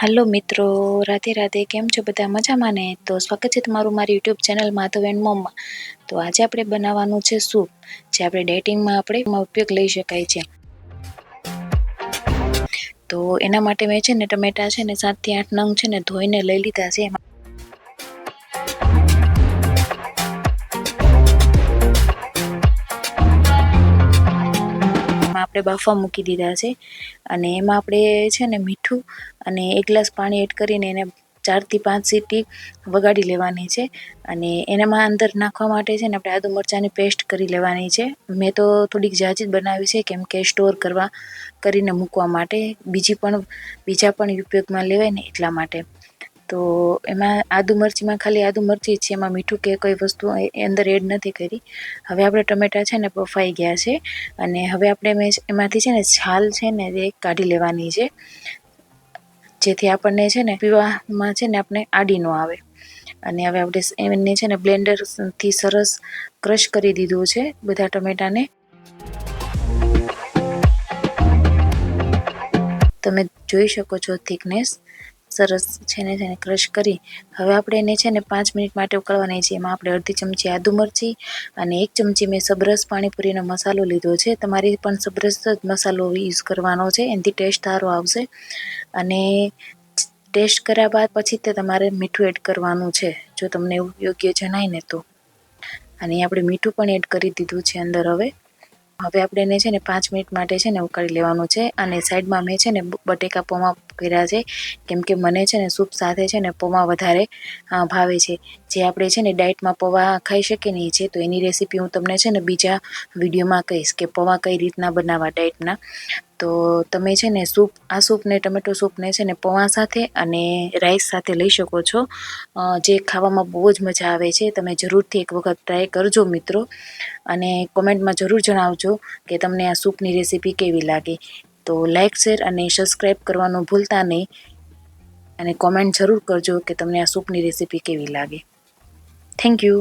Hello मित्रों, राधे राधे। केम छो बधा मजामां ने? तो स्वागत है तमारुं मारी यूट्यूब चेनल माधव एंड मम्मा। तो आज आपणे बनाववानुं छे सूप, जे आपणे डाइटिंग में आपणे उपयोग लई शकाय छे। तो एना माटे मैं छे ने टमेटा छे ने 7 થી 8 नंग छे ने धोईने लई लीधा छे। આપણે બાફવા મૂકી દીધા છે અને એમાં આપણે છે ને મીઠું અને 1 ગ્લાસ પાણી એડ કરીને એને 4 થી 5 સીટી વગાડી લેવાની છે અને એનામાં અંદર નાખવા માટે છે ને આપણે આદુ મરચાંની પેસ્ટ કરી લેવાની છે। મેં તો થોડીક ઝાઝી બનાવી છે કેમ કે સ્ટોર કરીને મૂકવા માટે, બીજા પણ ઉપયોગમાં લેવાય ને એટલા માટે। તો એમાં આદુ મરચીમાં ખાલી આદુ મરચી છે, એમાં મીઠું કે કોઈ વસ્તુ અંદર એડ નથી કરી। હવે આપણે ટમેટા છે ને બફાઈ ગયા છે અને હવે આપણે એમાંથી છે ને છાલ છે ને એ કાઢી લેવાની છે, જેથી આપણને છે ને પીવામાં છે ને આપણે આડી ન આવે। અને હવે આપણે એને છે ને બ્લેન્ડરથી સરસ ક્રશ કરી દીધું છે બધા ટમેટાને। તમે જોઈ શકો છો થિકનેસ સરસ છે ને ક્રશ કરી। હવે આપણે એને છે ને 5 મિનિટ માટે ઉકળવાની છે। એમાં આપણે અડધી ચમચી આદુ મરચી અને 1 ચમચી મેં સબરસ પાણીપુરીનો મસાલો લીધો છે। તમારે પણ સબરસ જ મસાલો યુઝ કરવાનો છે, એનાથી ટેસ્ટ સારો આવશે। અને ટેસ્ટ કર્યા બાદ પછી તે તમારે મીઠું એડ કરવાનું છે, જો તમને એવું યોગ્ય જણાય ને તો। અને આપણે મીઠું પણ એડ કરી દીધું છે અંદર। હવે આપણે એને છે ને 5 મિનિટ માટે છે ને ઉકાળી લેવાનું છે। અને સાઈડમાં મેં છે ને બટેકા પૌવા કર્યા છે, કેમ કે મને છે ને સૂપ સાથે છે ને પૌવા વધારે ભાવે છે। જે આપણે છે ને ડાયટમાં પૌવા ખાઈ શકીએ નહીં છે, તો એની રેસીપી હું તમને છે ને બીજા વિડીયોમાં કહીશ કે પૌવા કઈ રીતના બનાવવા ડાયટના। તો તમે છે ને આ સૂપને ટમેટો સૂપને છે ને પૌવા સાથે અને રાઈસ સાથે લઈ શકો છો, જે ખાવામાં બહુ જ મજા આવે છે। તમે જરૂરથી એક વખત ટ્રાય કરજો મિત્રો, અને કોમેન્ટમાં જરૂર જણાવજો કે તમને આ સૂપની રેસીપી કેવી લાગી। તો લાઇક, શેર અને સબસ્ક્રાઈબ કરવાનું ભૂલતા નહીં, અને કોમેન્ટ જરૂર કરજો કે તમને આ સૂપની રેસીપી કેવી લાગે। Thank you.